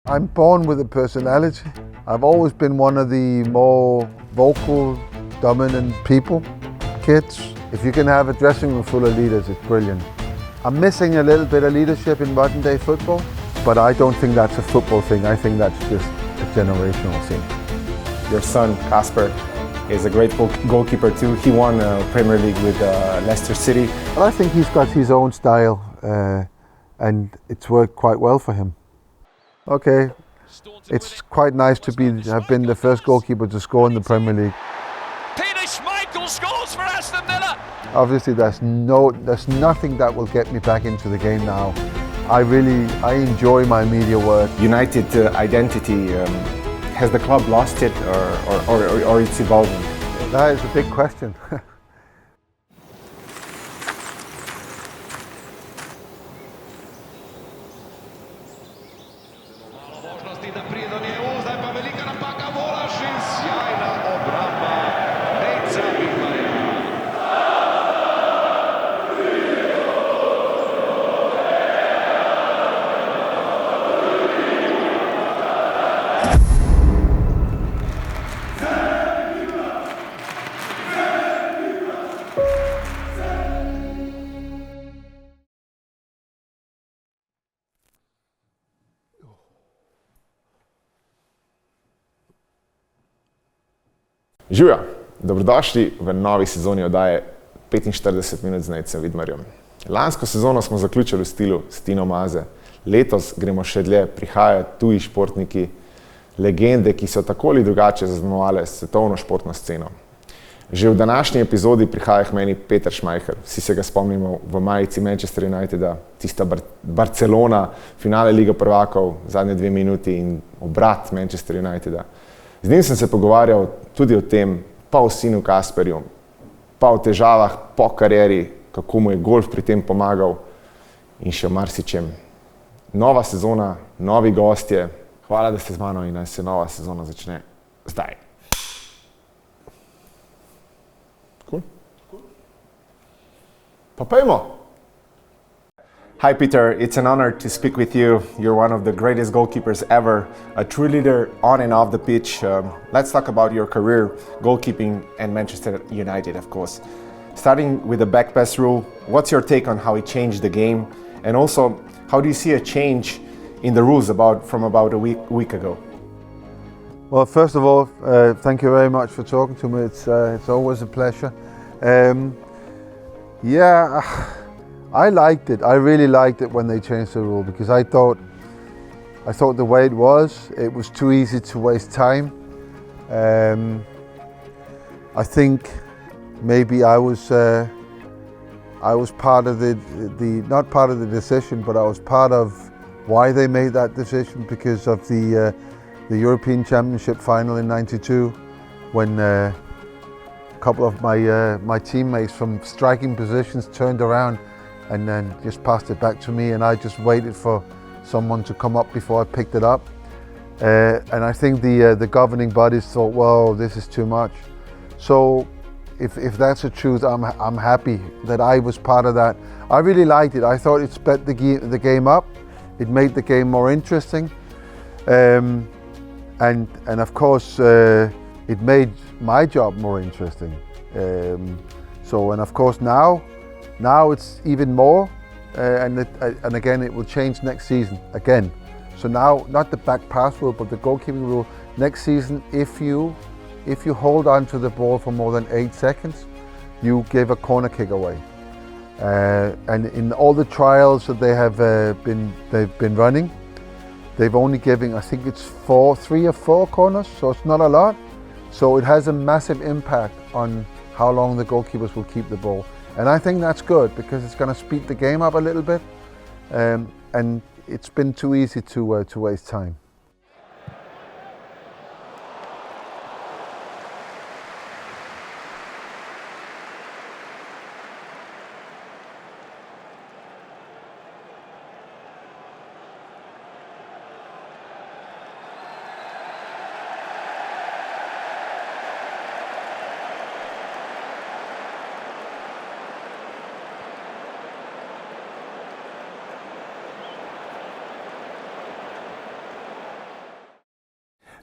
I'm born with a personality. I've always been one of the more vocal, dominant people, kids. If you can have a dressing room full of leaders, it's brilliant. I'm missing a little bit of leadership in modern day football, but I don't think that's a football thing. I think that's just a generational thing. Your son, Kasper, is a great goalkeeper too. He won Premier League with Leicester City. But I think he's got his own style and it's worked quite well for him. Okay, it's quite nice to have been the first goalkeeper to score in the Premier League. Kasper Schmeichel scores for Aston Villa. Obviously, there's nothing that will get me back into the game now. I enjoy my media work. United identity, has the club lost it or it's evolving? That is a big question. Da prije do nje, zdaj pa velika napaka, Volaš in sjajna obramba največjih. Živjo, dobrodošli v novi sezoni oddaje 45 minut z Nejcem Vidmarjem. Lansko sezono smo zaključili v stilu Stino Maze. Letos gremo še dlje, prihajajo tuji športniki, legende, ki so tako ali drugače zaznamovale svetovno športno sceno. Že v današnji epizodi prihaja k meni Kasper Schmeichel. Vsi se ga spomnimo v majici Manchester Uniteda, tista Barcelona, finale Lige prvakov, zadnje 2 minuti in obrat Manchester Uniteda. Z njim sem se pogovarjal tudi o tem, pa o sinu Kasperju, pa o težavah po karieri, kako mu je golf pri tem pomagal in še o marsičem. Nova sezona, novi gostje. Hvala, da ste z mano in naj se nova sezona začne zdaj. Cool? Pa pojmo! Hi Peter, it's an honor to speak with you. You're one of the greatest goalkeepers ever, a true leader on and off the pitch. Let's talk about your career, goalkeeping and Manchester United, of course. Starting with the back pass rule, what's your take on how it changed the game? And also, how do you see a change in the rules from about a week ago? Well, first of all, thank you very much for talking to me. It's always a pleasure. I liked it. I really liked it when they changed the rule because I thought the way it was too easy to waste time. I think maybe I was part of not part of the decision, but I was part of why they made that decision because of the European Championship final in '92 when a couple of my teammates from striking positions turned around and then just passed it back to me, and I just waited for someone to come up before I picked it up. And I think the governing bodies thought, well, this is too much. So if that's the truth, I'm happy that I was part of that. I really liked it. I thought it sped the game up. It made the game more interesting. And of course, it made my job more interesting. And of course now it's even more, and again it will change next season again. So now not the back pass rule, but the goalkeeping rule. Next season, if you hold on to the ball for more than 8 seconds, you give a corner kick away. And in all the trials that they've been running, they've only given, I think it's 3 or 4 corners, so it's not a lot. So it has a massive impact on how long the goalkeepers will keep the ball. And I think that's good because it's going to speed the game up a little bit, and it's been too easy to waste time.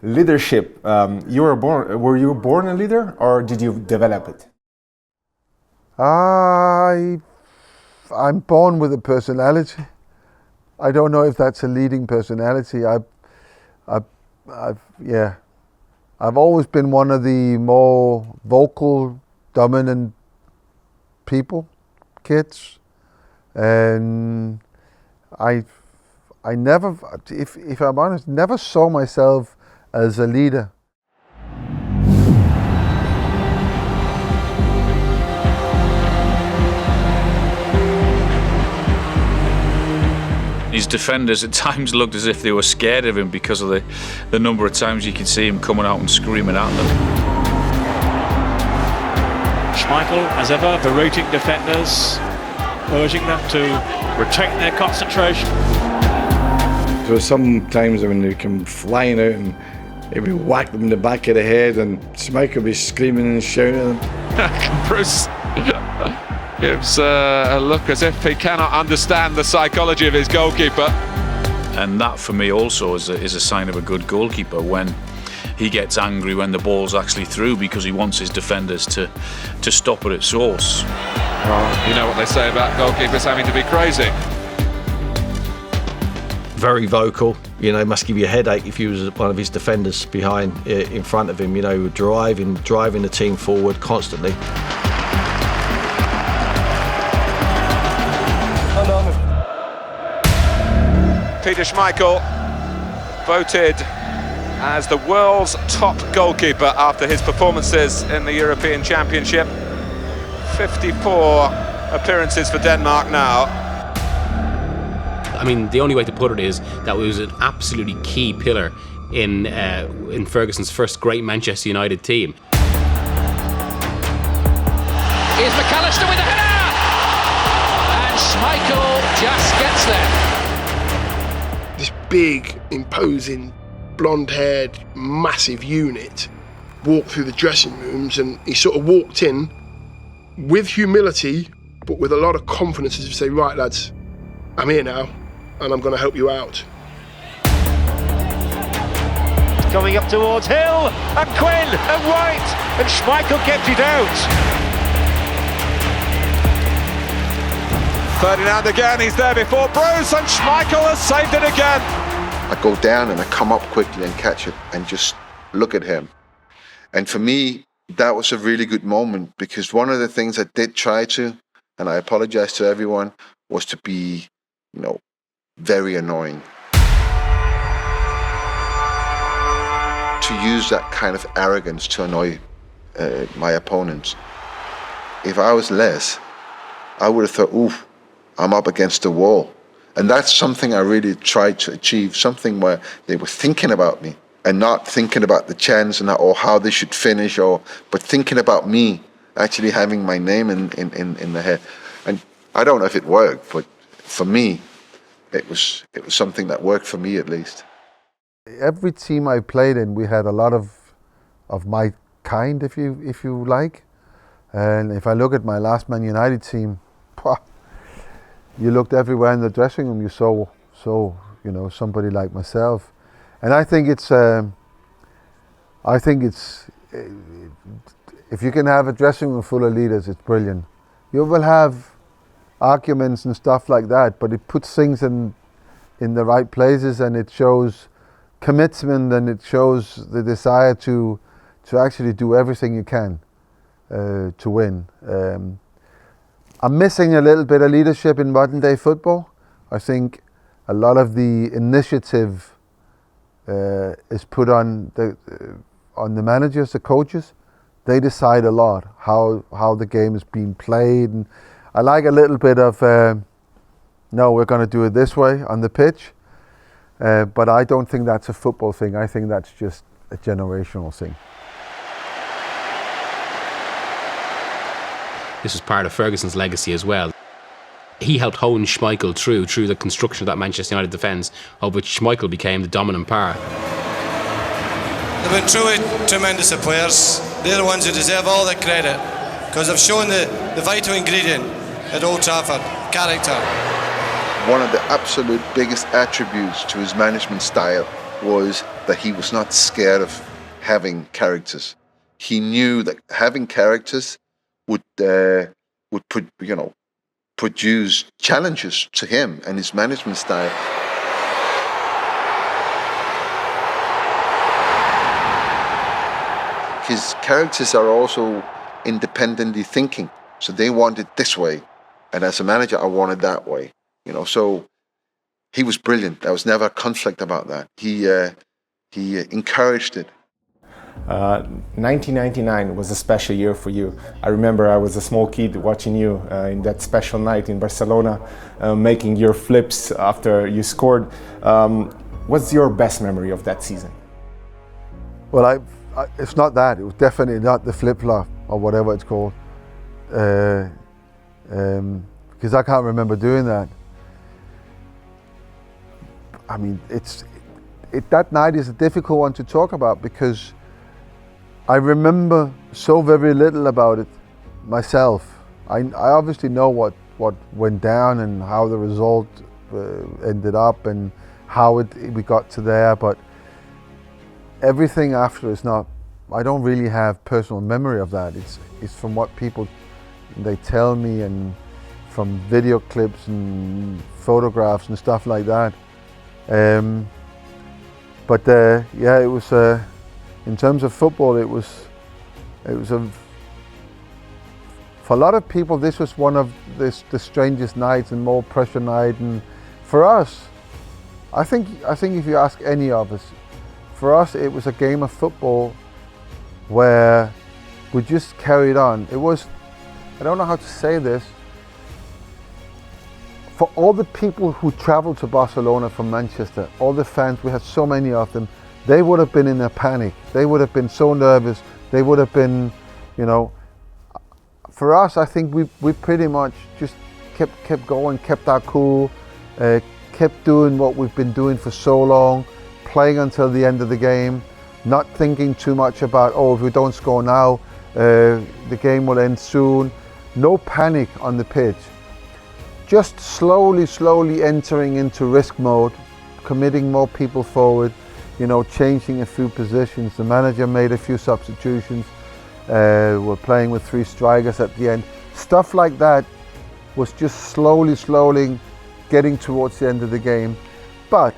Leadership. Were you born a leader, or did you develop it? I'm born with a personality. I don't know if that's a leading personality. I've always been one of the more vocal, dominant kids, and I never, if I'm honest, never saw myself as a leader. His defenders at times looked as if they were scared of him because of the number of times you could see him coming out and screaming at them. Schmeichel, as ever, berating defenders, urging them to retain their concentration. There were some times when they come flying out and he would whack them in the back of the head, and Schmeichel would be screaming and shouting at them. Bruce gives a look as if he cannot understand the psychology of his goalkeeper. And that for me also is a sign of a good goalkeeper, when he gets angry when the ball's actually through because he wants his defenders to stop it at source. Well, you know what they say about goalkeepers having to be crazy. Very vocal, you know, must give you a headache if you was one of his defenders behind, in front of him, you know, driving the team forward constantly. Peter Schmeichel voted as the world's top goalkeeper after his performances in the European Championship. 54 appearances for Denmark now. I mean, the only way to put it is that he was an absolutely key pillar in Ferguson's first great Manchester United team. Here's McAllister with a header! And Schmeichel just gets there. This big, imposing, blonde-haired, massive unit walked through the dressing rooms, and he sort of walked in with humility, but with a lot of confidence, as if to say, right lads, I'm here now, and I'm going to help you out. Coming up towards Hill, and Quinn, and White, and Schmeichel gets it out. Ferdinand again, he's there before Bruce, and Schmeichel has saved it again. I go down and I come up quickly and catch it and just look at him. And for me, that was a really good moment, because one of the things I did try to, and I apologize to everyone, was to be, you know, very annoying. To use that kind of arrogance to annoy my opponents. If I was less, I would have thought, oof, I'm up against the wall. And that's something I really tried to achieve, something where they were thinking about me and not thinking about the chance or how they should finish, but thinking about me actually having my name in the head. And I don't know if it worked, but for me, it was something that worked for me at least. Every team I played in, we had a lot of my kind, if you like. And if I look at my last Man United team, you looked everywhere in the dressing room. You saw you know, somebody like myself, and I think it's if you can have a dressing room full of leaders, it's brilliant. You will have arguments and stuff like that, but it puts things in the right places, and it shows commitment, and it shows the desire to actually do everything you can to win. I'm missing a little bit of leadership in modern day football. I think a lot of the initiative is put on the managers, the coaches. They decide a lot how the game is being played, and I like a little bit of no, we're going to do it this way on the pitch, but I don't think that's a football thing. I think that's just a generational thing. This was part of Ferguson's legacy as well. He helped hone Schmeichel through the construction of that Manchester United defence, of which Schmeichel became the dominant part. They've been truly tremendous players. They're the ones who deserve all the credit, because they've shown the vital ingredient at Old Trafford, character. One of the absolute biggest attributes to his management style was that he was not scared of having characters. He knew that having characters would produce challenges to him and his management style. His characters are also independently thinking, so they want it this way, and as a manager, I want it that way. So he was brilliant. There was never a conflict about that. He encouraged it. 1999 was a special year for you. I remember I was a small kid watching you in that special night in Barcelona, making your flips after you scored. What's your best memory of that season? Well, it's not that. It was definitely not the flip-flop or whatever it's called, because I can't remember doing that. I mean, that night is a difficult one to talk about because I remember so very little about it myself. I obviously know what went down and how the result ended up and how we got to there, but everything after is not. I don't really have personal memory of that. It's from what people they tell me and from video clips and photographs and stuff like that. But yeah, it was. In terms of football, it was for a lot of people, this was one of the strangest nights and more pressure night. And for us, I think if you ask any of us, for us it was a game of football where we just carried on. It was, I don't know how to say this, for all the people who traveled to Barcelona from Manchester, all the fans, we had so many of them, they would have been in a panic. They would have been so nervous. They would have been, for us, I think we pretty much just kept going, kept our cool, kept doing what we've been doing for so long, playing until the end of the game, not thinking too much about, if we don't score now, the game will end soon. No panic on the pitch. Just slowly entering into risk mode, committing more people forward, changing a few positions. The manager made a few substitutions. We're playing with 3 strikers at the end. Stuff like that was just slowly getting towards the end of the game. But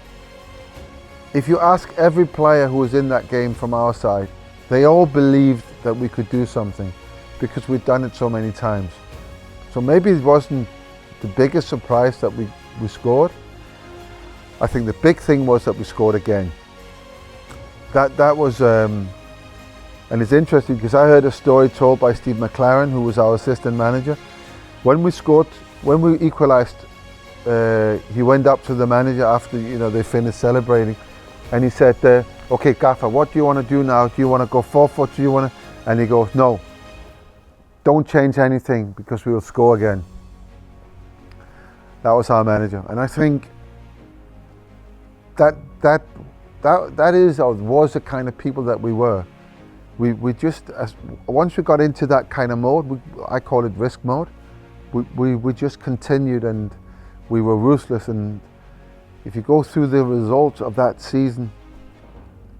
if you ask every player who was in that game from our side, they all believed that we could do something because we'd done it so many times. So maybe it wasn't the biggest surprise that we scored. I think the big thing was that we scored again. That was, and it's interesting because I heard a story told by Steve McLaren, who was our assistant manager. When we equalised, he went up to the manager after they finished celebrating, and he said, "Okay, Gaffer, what do you want to do now? Do you want to go 4-4? Do you want to?" And he goes, "No, don't change anything because we will score again." That was our manager, and I think that is or was the kind of people that we were. We just, once we got into that kind of mode, I call it risk mode. We just continued and we were ruthless. And if you go through the results of that season,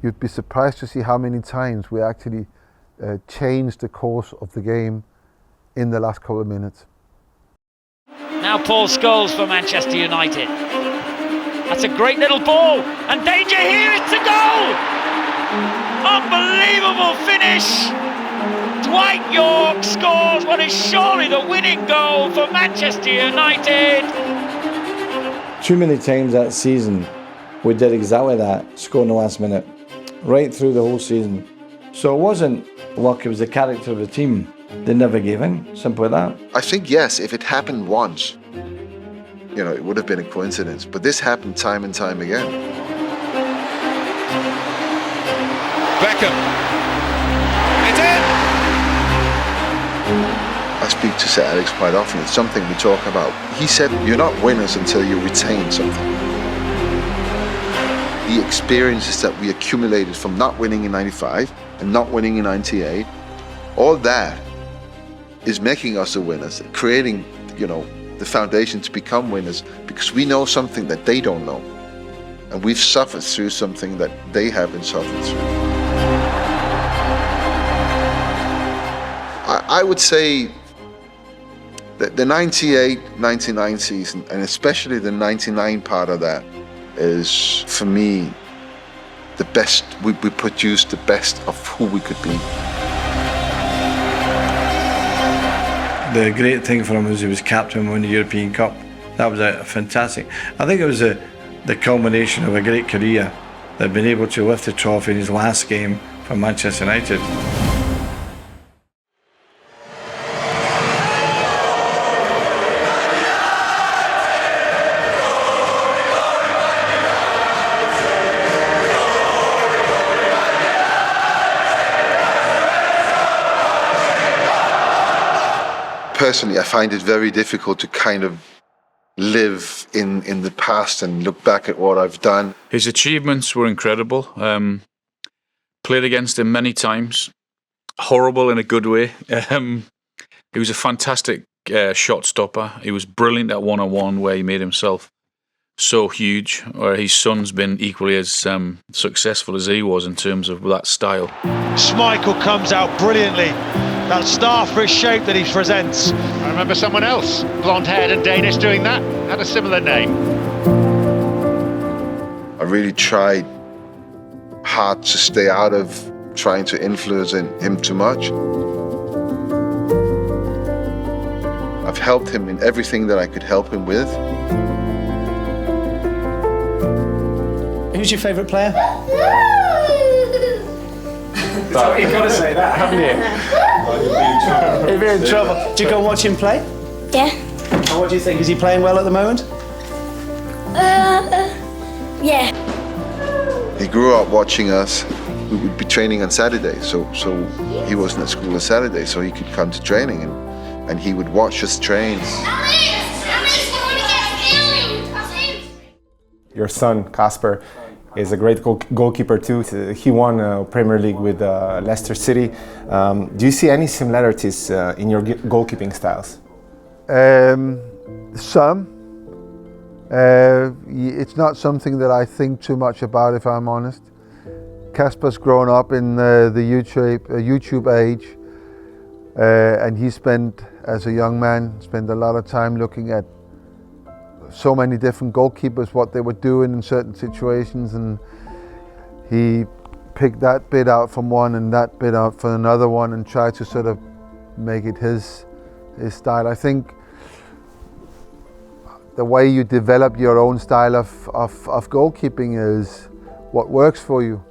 you'd be surprised to see how many times we actually changed the course of the game in the last couple of minutes. Now Paul Scholes for Manchester United. That's a great little ball, and danger here, it's a goal! Unbelievable finish! Dwight York scores what is surely the winning goal for Manchester United. Too many times that season we did exactly that, score in the last minute, right through the whole season. So it wasn't luck, it was the character of the team. They never gave in, simple as that. I think, yes, if it happened once, it would have been a coincidence. But this happened time and time again. Beckham. It's in! I speak to Sir Alex quite often. It's something we talk about. He said, you're not winners until you retain something. The experiences that we accumulated from not winning in 95 and not winning in 98, all that is making us the winners, creating, the foundation to become winners, because we know something that they don't know. And we've suffered through something that they haven't suffered through. I would say that the 98-99 season, and especially the 99 part of that, is, for me, the best. We produced the best of who we could be. The great thing for him was he was captain when the European Cup. That was fantastic. I think it was the culmination of a great career, that been able to lift the trophy in his last game for Manchester United. Personally, I find it very difficult to kind of live in the past and look back at what I've done. His achievements were incredible. Played against him many times. Horrible in a good way. He was a fantastic shot stopper. He was brilliant at one-on-one, where he made himself so huge. His son's been equally as successful as he was in terms of that style. Schmeichel comes out brilliantly. That star-fish shape that he presents. I remember someone else, blonde-haired and Danish, doing that, had a similar name. I really tried hard to stay out of trying to influence him too much. I've helped him in everything that I could help him with. Who's your favourite player? You've got to say that, haven't you? You'd be in trouble. Do you go and watch him play? Yeah. And what do you think? Is he playing well at the moment? Yeah. He grew up watching us. We would be training on Saturday, so he wasn't at school on Saturday, so he could come to training and he would watch us train. Your son, Kasper, is a great goalkeeper too. He won Premier League with Leicester City. Do you see any similarities in your goalkeeping styles? Some. It's not something that I think too much about, if I'm honest. Kasper's grown up in the YouTube age, and he spent, as a young man, a lot of time looking at so many different goalkeepers, what they were doing in certain situations, and he picked that bit out from one and that bit out from another one and tried to sort of make it his style. I think the way you develop your own style of goalkeeping is what works for you,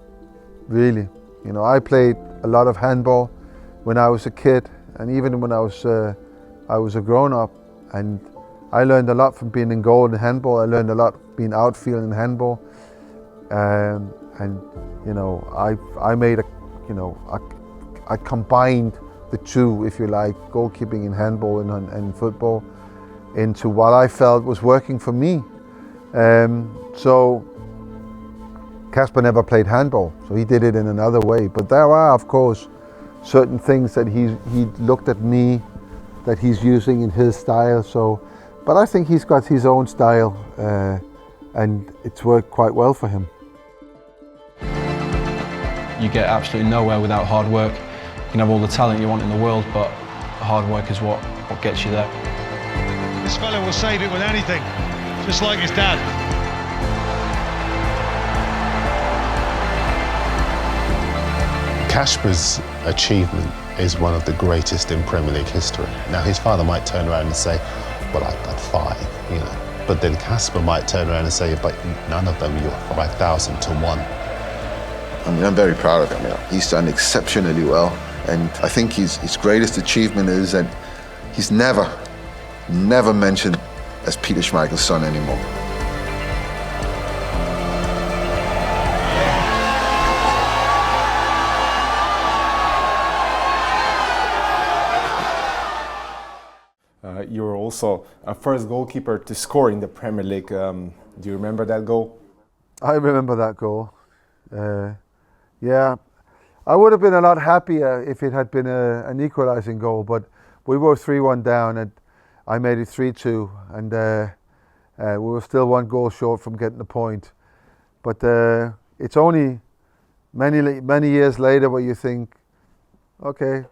really. You know, I played a lot of handball when I was a kid, and even when I was a grown-up, and I learned a lot from being in goal in handball. I learned a lot being outfield in handball, and you know, I made I combined the two, if you like, goalkeeping in handball and football, into what I felt was working for me. So Kasper never played handball, so he did it in another way. But there are, of course, certain things that he looked at me that he's using in his style. So. But I think he's got his own style, and it's worked quite well for him. You get absolutely nowhere without hard work. You can have all the talent you want in the world, but hard work is what gets you there. This fella will save it with anything, just like his dad. Kasper's achievement is one of the greatest in Premier League history. Now, his father might turn around and say, well, I've got 5, you know. But then Kasper might turn around and say, but none of them, you're 5,000 to 1. I mean, I'm very proud of him. You know. He's done exceptionally well. And I think his greatest achievement is that he's never mentioned as Peter Schmeichel's son anymore. You were also a first goalkeeper to score in the Premier League. Do you remember that goal? I remember that goal. Yeah, I would have been a lot happier if it had been an equalising goal, but we were 3-1 down and I made it 3-2, and we were still 1 goal short from getting the point. But it's only many years later where you think, okay,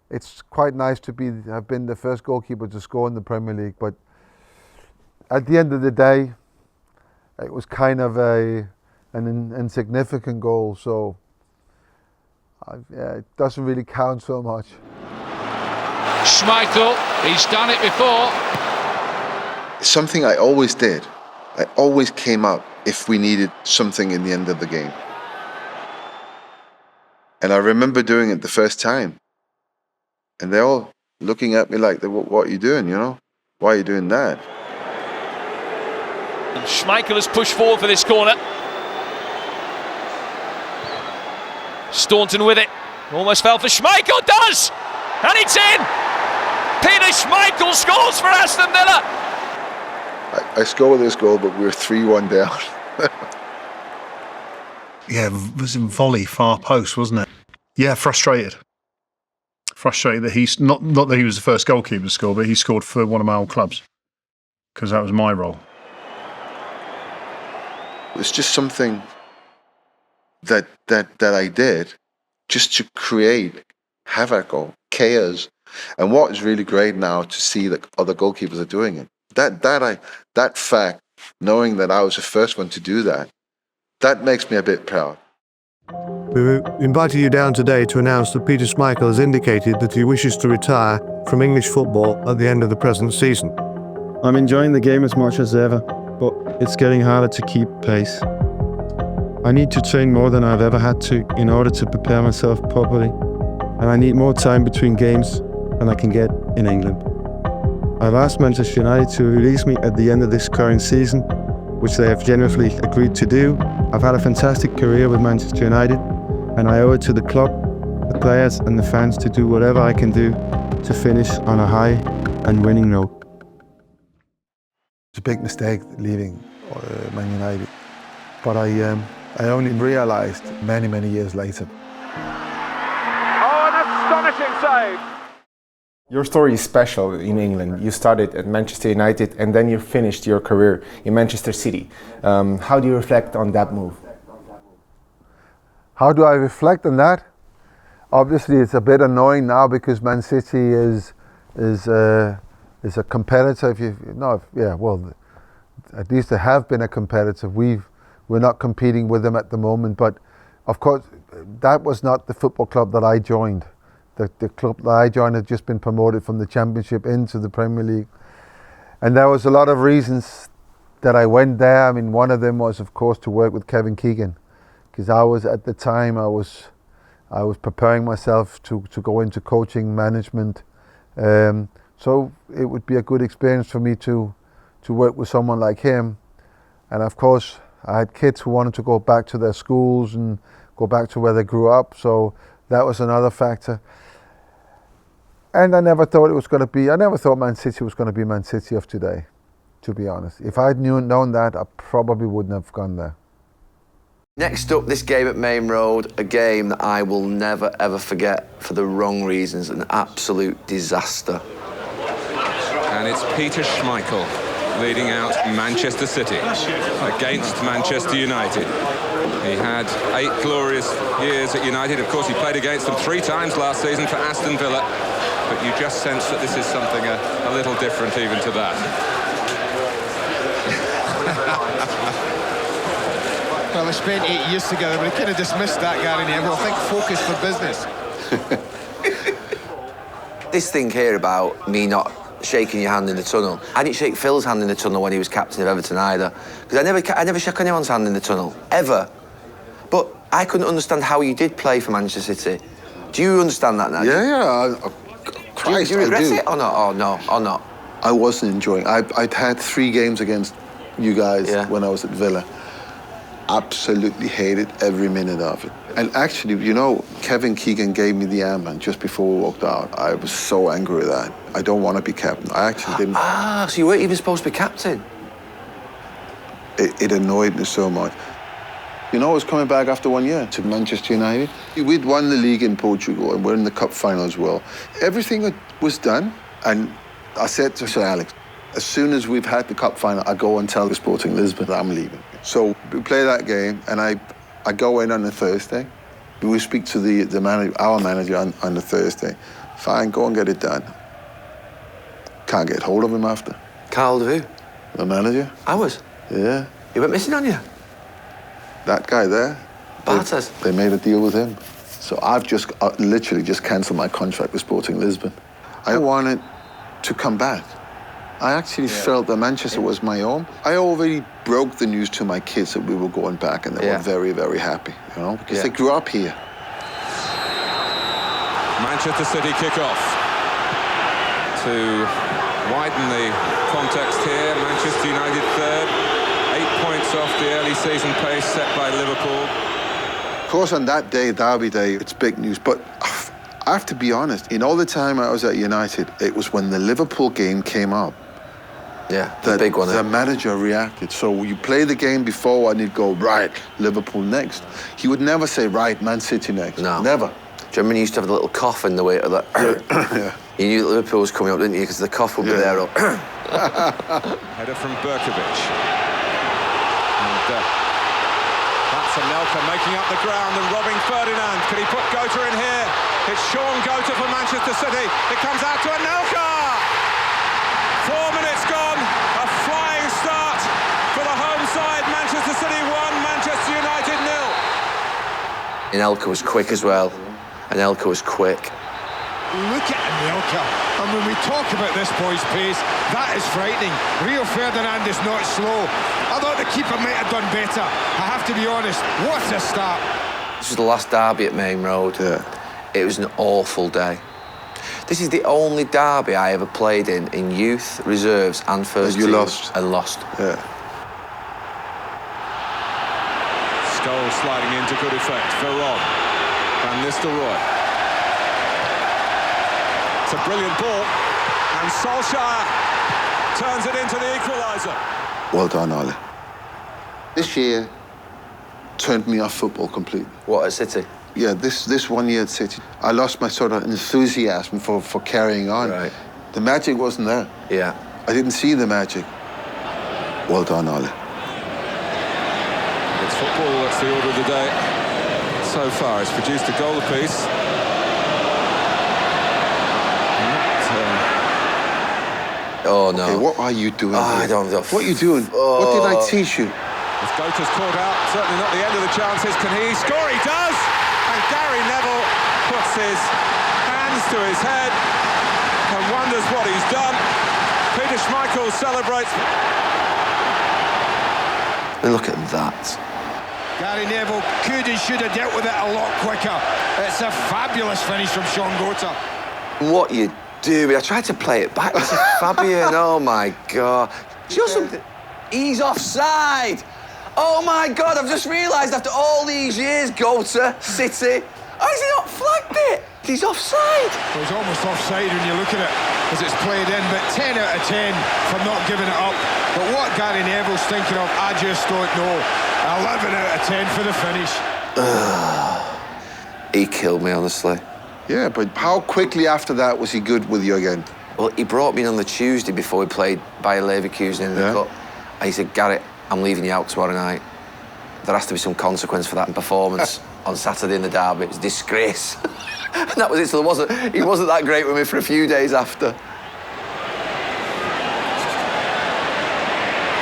it's quite nice to have been the first goalkeeper to score in the Premier League. But at the end of the day, it was kind of an insignificant goal, so it doesn't really count so much. Schmeichel, he's done it before. Something I always did. I always came up if we needed something in the end of the game. And I remember doing it the first time. And they're all looking at me like, what are you doing, you know? Why are you doing that? And Schmeichel has pushed forward for this corner. Staunton with it. Almost fell for Schmeichel, does! And it's in! Peter Schmeichel scores for Aston Villa! I scored this goal, but we were 3-1 down. Yeah, it was in volley, far post, wasn't it? Yeah, frustrated. Frustrated that he's, not that he was the first goalkeeper to score, but he scored for one of my old clubs, because that was my role. It's just something that I did just to create havoc or chaos. And what is really great now to see that other goalkeepers are doing it. That fact, knowing that I was the first one to do that, that makes me a bit proud. We invited you down today to announce that Peter Schmeichel has indicated that he wishes to retire from English football at the end of the present season. I'm enjoying the game as much as ever, but it's getting harder to keep pace. I need to train more than I've ever had to in order to prepare myself properly, and I need more time between games than I can get in England. I've asked Manchester United to release me at the end of this current season, which they have generously agreed to do. I've had a fantastic career with Manchester United, and I owe it to the club, the players and the fans to do whatever I can do to finish on a high and winning note. It's a big mistake leaving Man United, but I only realised many years later. Oh, an astonishing save! Your story is special in England. You started at Manchester United and then you finished your career in Manchester City. How do you reflect on that move? How do I reflect on that? Obviously, it's a bit annoying now because Man City is a competitor. At least they have been a competitor. We're not competing with them at the moment, but of course, that was not the football club that I joined. The club that I joined had just been promoted from the Championship into the Premier League. And there was a lot of reasons that I went there. I mean, one of them was, of course, to work with Kevin Keegan, because at the time I was preparing myself to go into coaching, management. So it would be a good experience for me to work with someone like him. And of course, I had kids who wanted to go back to their schools and go back to where they grew up. So that was another factor. And I never thought Man City was going to be Man City of today, to be honest. If I'd known that, I probably wouldn't have gone there. Next up, this game at Main Road, a game that I will never ever forget for the wrong reasons, an absolute disaster. And it's Peter Schmeichel leading out Manchester City against Manchester United. He had 8 glorious years at United. Of course, he played against them 3 times last season for Aston Villa. But you just sense that this is something a little different even to that. Well, they spent 8 years together, but he kind of dismissed that, Gary Neville. I think focus for business. This thing here about me not shaking your hand in the tunnel. I didn't shake Phil's hand in the tunnel when he was captain of Everton either, because I never shook anyone's hand in the tunnel, ever. But I couldn't understand how you did play for Manchester City. Do you understand that now? Yeah. Christ, do you regret I do. it or not? Or not? I wasn't enjoying it. I'd had 3 games against you guys when I was at Villa. Absolutely hated every minute of it. And actually, you know, Kevin Keegan gave me the armband just before we walked out. I was so angry with that. I don't want to be captain. I actually didn't. So you weren't even supposed to be captain? It annoyed me so much. You know, I was coming back after 1 year to Manchester United. We'd won the league in Portugal and we're in the cup final as well. Everything was done, and I said to Sir Alex, as soon as we've had the cup final, I go and tell the Sporting Lisbon that I'm leaving. So we play that game, and I go in on the Thursday. We speak to the manager, our manager on the Thursday. Fine, go and get it done. Can't get hold of him after. Can't hold of who? The manager. Ours? Yeah. He went missing on you? That guy there. Bartes? They made a deal with him. So I've just literally just cancelled my contract with Sporting Lisbon. I wanted to come back. I actually felt that Manchester was my home. I already broke the news to my kids that we were going back, and they were very, very happy, you know, because they grew up here. Manchester City kick off. To widen the context here, Manchester United third, 8 points off the early season pace set by Liverpool. Of course, on that day, Derby Day, it's big news, but I have to be honest, in all the time I was at United, it was when the Liverpool game came up. Yeah, the big one. The manager reacted. So you play the game before and he'd go, right, Liverpool next. He would never say, right, Man City next. No. Never. Do you remember when you used to have a litlittle cough in the way of that? Yeah. You knew that Liverpool was coming up, didn't you? Because the cough would be there up. Header from Berkovic. And that's Anelka making up the ground and robbing Ferdinand. Can he put Gota in here? It's Sean Gota for Manchester City. It comes out to Anelka. 4 minutes gone. A flying start for the home side. Manchester City 1, Manchester United 0. Anelka was quick as well. Anelka was quick. Look at Anelka. And when we talk about this boy's pace, that is frightening. Rio Ferdinand is not slow. I thought the keeper might have done better. I have to be honest. What a start. This was the last derby at Main Road. Yeah. It was an awful day. This is the only derby I ever played in youth, reserves and first team. Lost. And lost. Yeah. Scholes sliding into good effect. Veron. Van Nistelrooy. It's a brilliant ball. And Solskjaer turns it into the equaliser. Well done, Ole. This year turned me off football completely. What, at City? Yeah, this 1 year at City, I lost my sort of enthusiasm for carrying on. Right. The magic wasn't there. Yeah. I didn't see the magic. Well done, Ole. It's football, that's the order of the day. So far, it's produced a goal apiece. Oh, no. Okay, what are you doing? I don't know. What are you doing? What did I teach you? If Gota's caught out, certainly not the end of the chances. Can he score? He does! And Gary Neville puts his hands to his head and wonders what he's done. Peter Schmeichel celebrates. Look at that. Gary Neville could and should have dealt with it a lot quicker. It's a fabulous finish from Sean Gota. What you doing? I tried to play it back. It's Fabian. Oh, my God. Do you know something? He's offside. Oh, my God, I've just realised after all these years, Gota, City, how has he not flagged it? He's offside. Well, he's almost offside when you look at it as it's played in, but 10 out of 10 for not giving it up. But what Gary Neville's thinking of, I just don't know. 11 out of 10 for the finish. He killed me, honestly. Yeah, but how quickly after that was he good with you again? Well, he brought me in on the Tuesday before we played Bayer Leverkusen in the Cup. And he said, Garrett, I'm leaving you out tomorrow night. There has to be some consequence for that performance on Saturday in the derby. It's a disgrace. And that was it. So he wasn't that great with me for a few days after.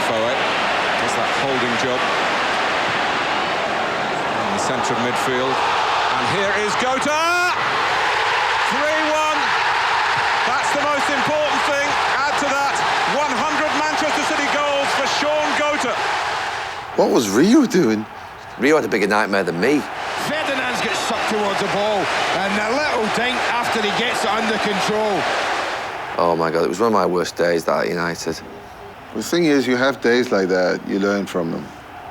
Foet does that holding job in the centre of midfield. And here is Gota! 3-1. That's the most important thing. Add to that 100 Manchester City goals for Sean Gota. What was Rio doing? Rio had a bigger nightmare than me. Ferdinand's got sucked towards the ball, and a little dink after he gets it under control. Oh, my God, it was one of my worst days, that at United. The thing is, you have days like that, you learn from them.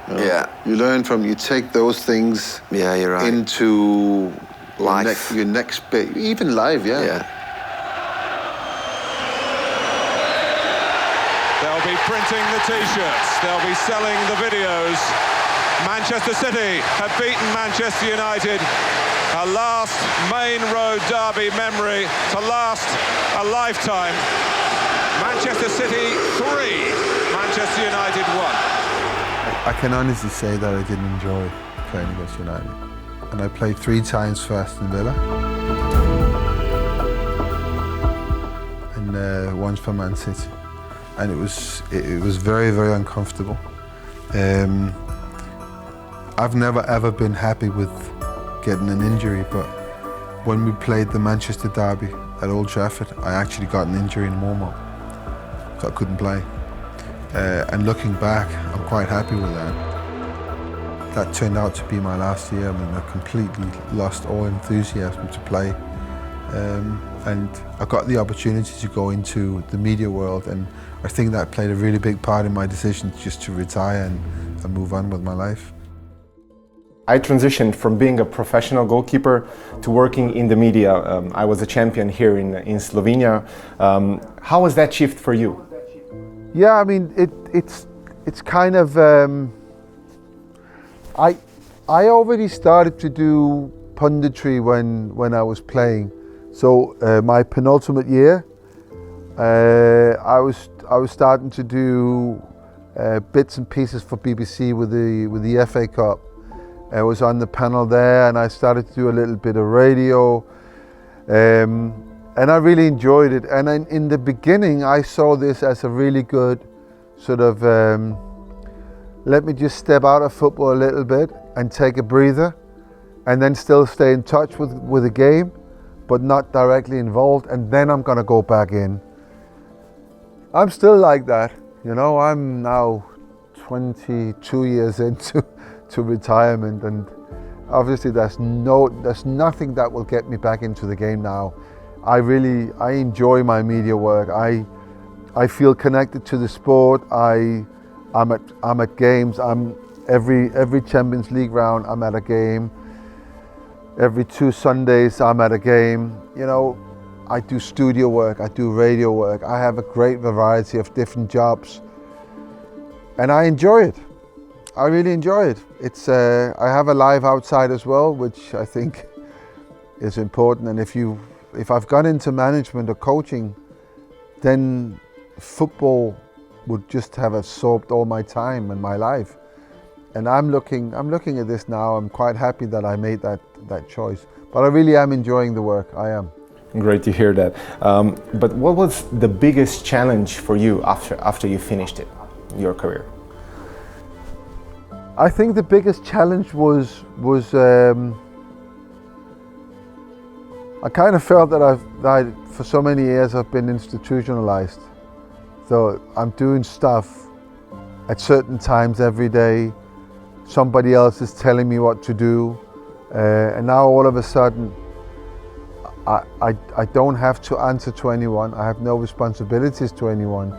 You know? Yeah. You learn from, you take those things you're right. into life. Your next bit, even live, Yeah. They'll be printing the T-shirts. They'll be selling the videos. Manchester City have beaten Manchester United. A last Main Road derby memory to last a lifetime. Manchester City 3, Manchester United 1. I can honestly say that I didn't enjoy playing against United. And I played 3 times for Aston Villa. And once for Man City. And it was very, very uncomfortable. I've never ever been happy with getting an injury, but when we played the Manchester derby at Old Trafford, I actually got an injury in warm-up, so I couldn't play. And looking back, I'm quite happy with that. That turned out to be my last year. I mean, I completely lost all enthusiasm to play. And I got the opportunity to go into the media world, and I think that played a really big part in my decision just to retire and move on with my life. I transitioned from being a professional goalkeeper to working in the media. I was a champion here in Slovenia. How was that shift for you? Yeah, I mean, it's kind of, I already started to do punditry when I was playing. So my penultimate year, I was starting to do bits and pieces for BBC with the FA Cup. I was on the panel there, and I started to do a little bit of radio, and I really enjoyed it. And in the beginning, I saw this as a really good sort of, let me just step out of football a little bit and take a breather, and then still stay in touch with the game, but not directly involved, and then I'm gonna go back in. I'm still like that, you know. I'm now 22 years into retirement, and obviously there's nothing that will get me back into the game now. I enjoy my media work. I feel connected to the sport. I'm at games. Every Champions League round I'm at a game. Every 2 Sundays I'm at a game. You know, I do studio work, I do radio work. I have a great variety of different jobs, and I enjoy it. I really enjoy it. I have a life outside as well, which I think is important. And if I've gone into management or coaching, then football would just have absorbed all my time and my life. And I'm looking at this now. I'm quite happy that I made that choice. But I really am enjoying the work. I am. Great to hear that. But what was the biggest challenge for you after you finished your career? I think the biggest challenge was I kind of felt that for so many years I've been institutionalized. So I'm doing stuff at certain times every day. Somebody else is telling me what to do, and now all of a sudden I don't have to answer to anyone. I have no responsibilities to anyone.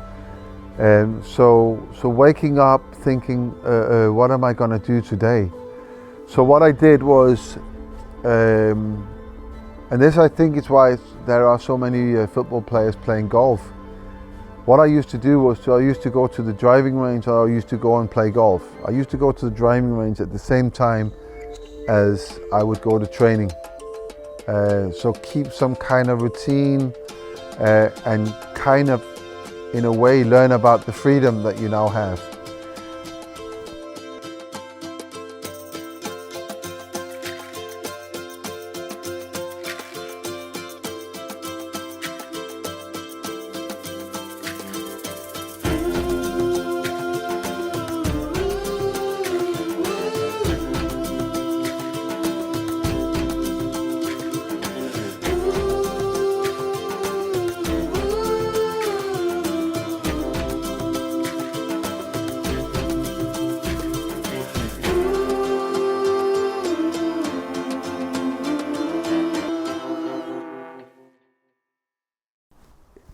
So waking up thinking, what am I going to do today? So what I did was, and this I think is why there are so many football players playing golf. What I used to do was I used to go to the driving range, or I used to go and play golf. I used to go to the driving range at the same time as I would go to training. So keep some kind of routine and kind of, in a way, learn about the freedom that you now have.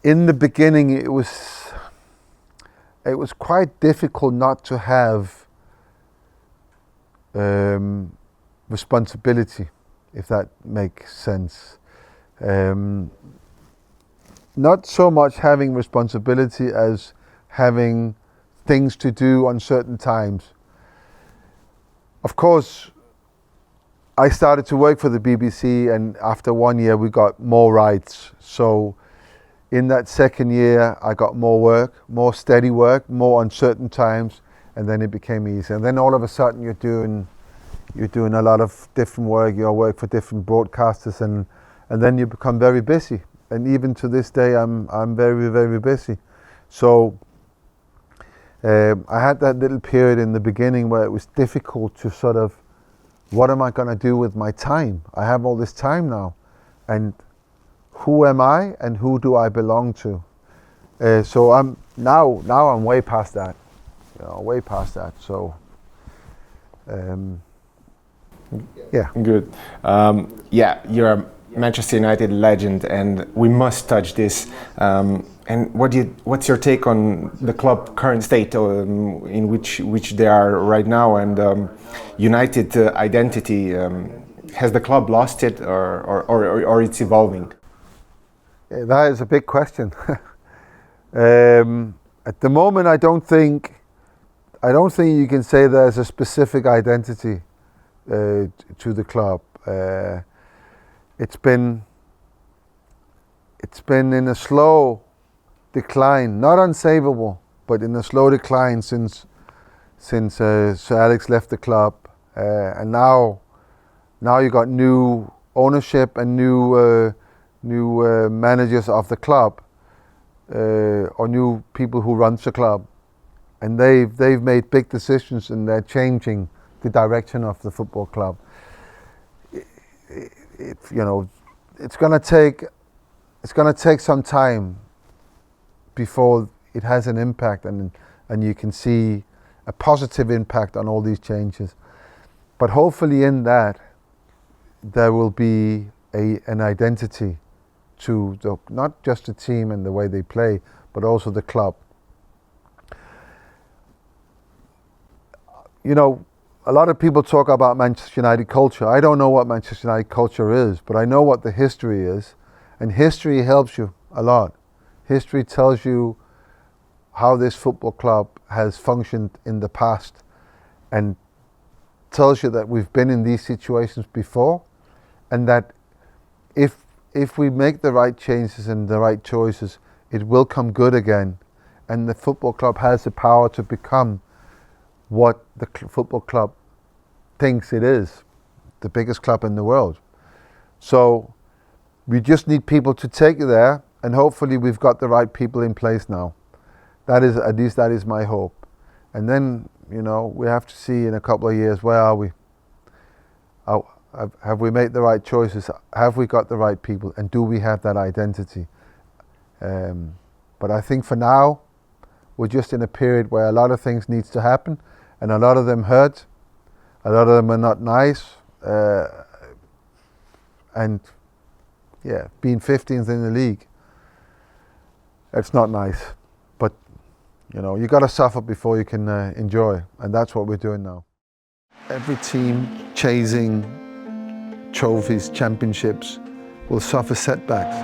In the beginning, it was quite difficult not to have responsibility, if that makes sense. Not so much having responsibility as having things to do on certain times. Of course, I started to work for the BBC, and after 1 year we got more rights. So in that second year, I got more work, more steady work, more on certain times, and then it became easy. And then all of a sudden you're doing a lot of different work. You work for different broadcasters, and then you become very busy. And even to this day, I'm very, very busy. So I had that little period in the beginning where it was difficult to sort of, what am I going to do with my time? I have all this time now, and who am I and who do I belong to? So I'm now I'm way past that, way past that. So yeah, good. You're a Manchester United legend, and we must touch this. And what's your take on the club current state in which they are right now, and United identity? Has the club lost it, or it's evolving? Yeah, that is a big question. At the moment, I don't think you can say there's a specific identity to the club. It's been in a slow decline, not unsavable, but in a slow decline since Sir Alex left the club, and now you got new ownership and new managers of the club, or new people who run the club, and they've made big decisions, and they're changing the direction of the football club. It's gonna take some time before it has an impact, and you can see a positive impact on all these changes. But hopefully in that there will be an identity to not just the team and the way they play, but also the club. A lot of people talk about Manchester United culture. I don't know what Manchester United culture is, but I know what the history is, and history helps you a lot. History tells you how this football club has functioned in the past, and tells you that we've been in these situations before, and that if we make the right changes and the right choices, it will come good again, and the football club has the power to become what the football club thinks it is, the biggest club in the world. So we just need people to take it there, and hopefully we've got the right people in place now. That is my hope. And then, we have to see in a couple of years, where are we? Have we made the right choices? Have we got the right people? And do we have that identity? But I think for now, we're just in a period where a lot of things needs to happen, and a lot of them hurt. A lot of them are not nice. And yeah, being 15th in the league, it's not nice. But, you got to suffer before you can enjoy. And that's what we're doing now. Every team chasing trophies, championships, will suffer setbacks.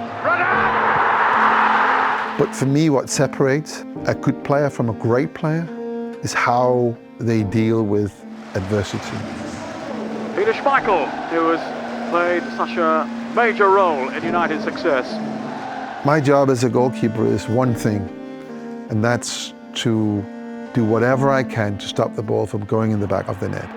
But for me, what separates a good player from a great player is how they deal with adversity. Kasper Schmeichel, who has played such a major role in United's success. My job as a goalkeeper is one thing, and that's to do whatever I can to stop the ball from going in the back of the net.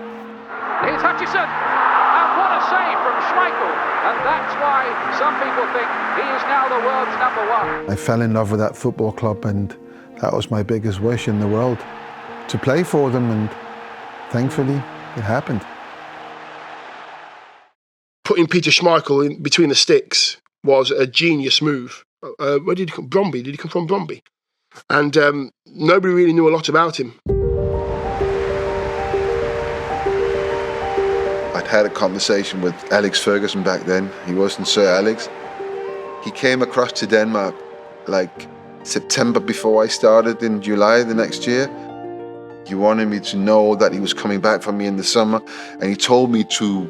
Here's Hutchison, and what a save from Schmeichel, and that's why some people think he is now the world's #1. I fell in love with that football club, and that was my biggest wish in the world, to play for them, and thankfully it happened. Putting Peter Schmeichel in between the sticks was a genius move. Where did he come? Bromby? Did he come from Bromby? And nobody really knew a lot about him. I'd had a conversation with Alex Ferguson back then. He wasn't Sir Alex. He came across to Denmark like September before I started in July the next year. He wanted me to know that he was coming back for me in the summer, and he told me to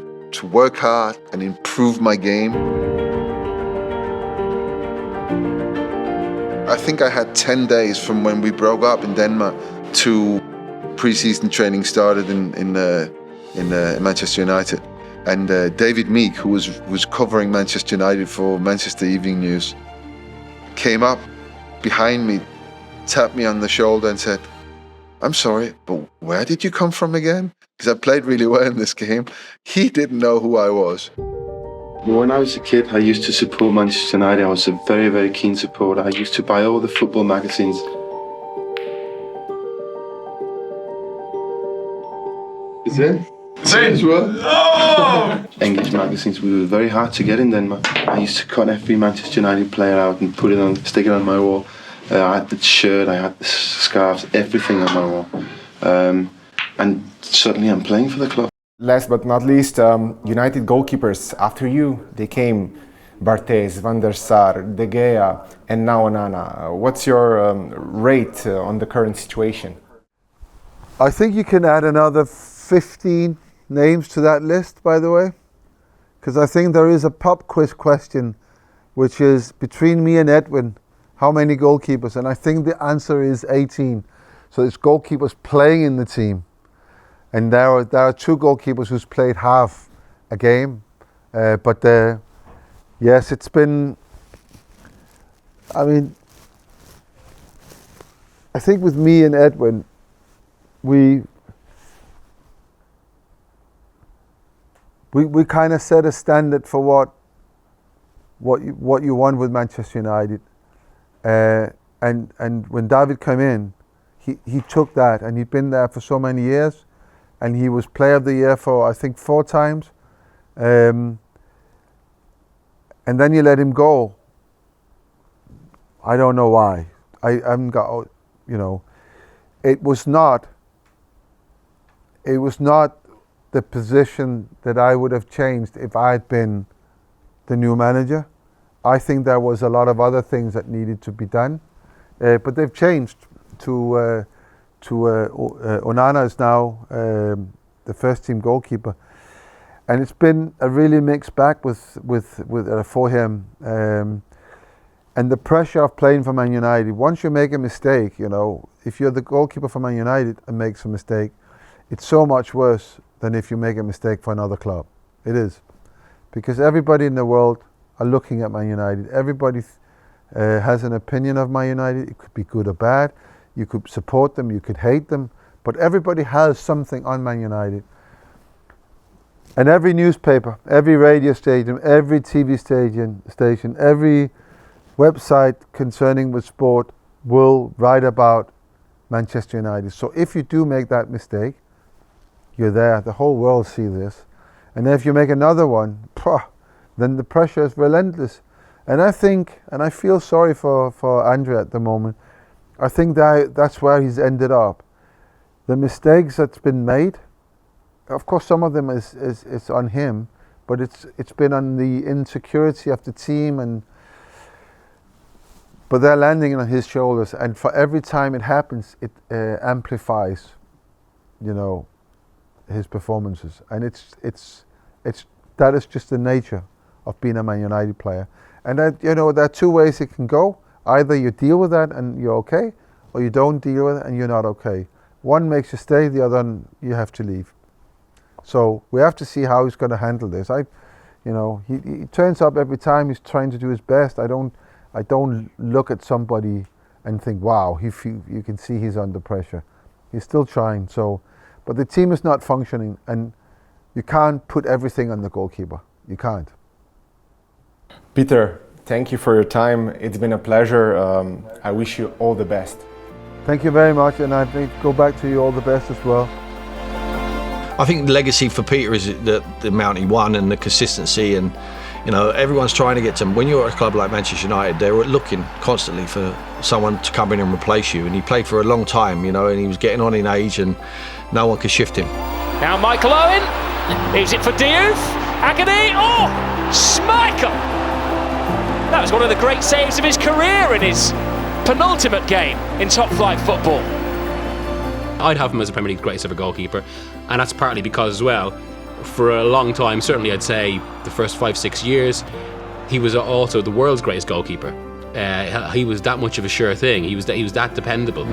work hard and improve my game. I think I had 10 days from when we broke up in Denmark to pre-season training started in Manchester United. And David Meek, who was covering Manchester United for Manchester Evening News, came up behind me, tapped me on the shoulder and said, I'm sorry, but where did you come from again? Because I played really well in this game. He didn't know who I was. When I was a kid, I used to support Manchester United. I was a very, very keen supporter. I used to buy all the football magazines. Is it? As well? Oh! English magazines, we were very hard to get in Denmark. I used to cut every Manchester United player out and put it on, stick it on my wall. I had the shirt, I had the scarves, everything on my wall. And suddenly I'm playing for the club. Last but not least, United goalkeepers after you, they came Barthez, Van der Sar, De Gea, and now Onana. What's your rate on the current situation? I think you can add another 15 names to that list, by the way, because I think there is a pop quiz question, which is between me and Edwin, how many goalkeepers? And I think the answer is 18. So it's goalkeepers playing in the team. And there are 2 goalkeepers who's played half a game. Yes, it's been, I mean, I think with me and Edwin, we kind of set a standard for what you want with Manchester United. And when David came in, he took that, and he'd been there for so many years, and he was Player of the Year for I think 4 times. And then you let him go. I don't know why. I haven't got, you know, it was not the position that I would have changed if I had been the new manager. I think there was a lot of other things that needed to be done, but they've changed to Onana is now the first team goalkeeper, and it's been a really mixed bag for him. And the pressure of playing for Man United, once you make a mistake, you know, if you're the goalkeeper for Man United and makes a mistake, it's so much worse than if you make a mistake for another club. It is, because everybody in the world are looking at Man United. Everybody has an opinion of Man United. It could be good or bad. You could support them, you could hate them, but everybody has something on Man United. And every newspaper, every radio station, every TV station, every website concerning with sport will write about Manchester United. So if you do make that mistake, you're there. The whole world see this. And if you make another one, then the pressure is relentless. And I think, and I feel sorry for Andre at the moment, I think that's where he's ended up. The mistakes that's been made, of course some of them is on him, but it's been on the insecurity of the team, but they're landing on his shoulders, and for every time it happens, it amplifies, you know, his performances. And that is just the nature of being a Man United player. And you know, there are 2 ways it can go. Either you deal with that and you're okay, or you don't deal with it and you're not okay. One makes you stay, the other you have to leave. So we have to see how he's going to handle this. He turns up every time. He's trying to do his best. I don't look at somebody and think, wow, you can see he's under pressure. He's still trying. So, but the team is not functioning, and you can't put everything on the goalkeeper. You can't. Peter, thank you for your time. It's been a pleasure. I wish you all the best. Thank you very much, and I think go back to you all the best as well. I think the legacy for Peter is the amount he won and the consistency, and you know, everyone's trying to get to him. When you're at a club like Manchester United, they're looking constantly for someone to come in and replace you, and he played for a long time, you know, and he was getting on in age and no one could shift him. Now Michael Owen, leaves it for Diouf, Agony, Schmeichel! That was one of the great saves of his career in his penultimate game in top-flight football. I'd have him as the Premier League's greatest ever goalkeeper, and that's partly because as well, for a long time, certainly I'd say the first 5-6 years, he was also the world's greatest goalkeeper. He was that much of a sure thing. He was that dependable.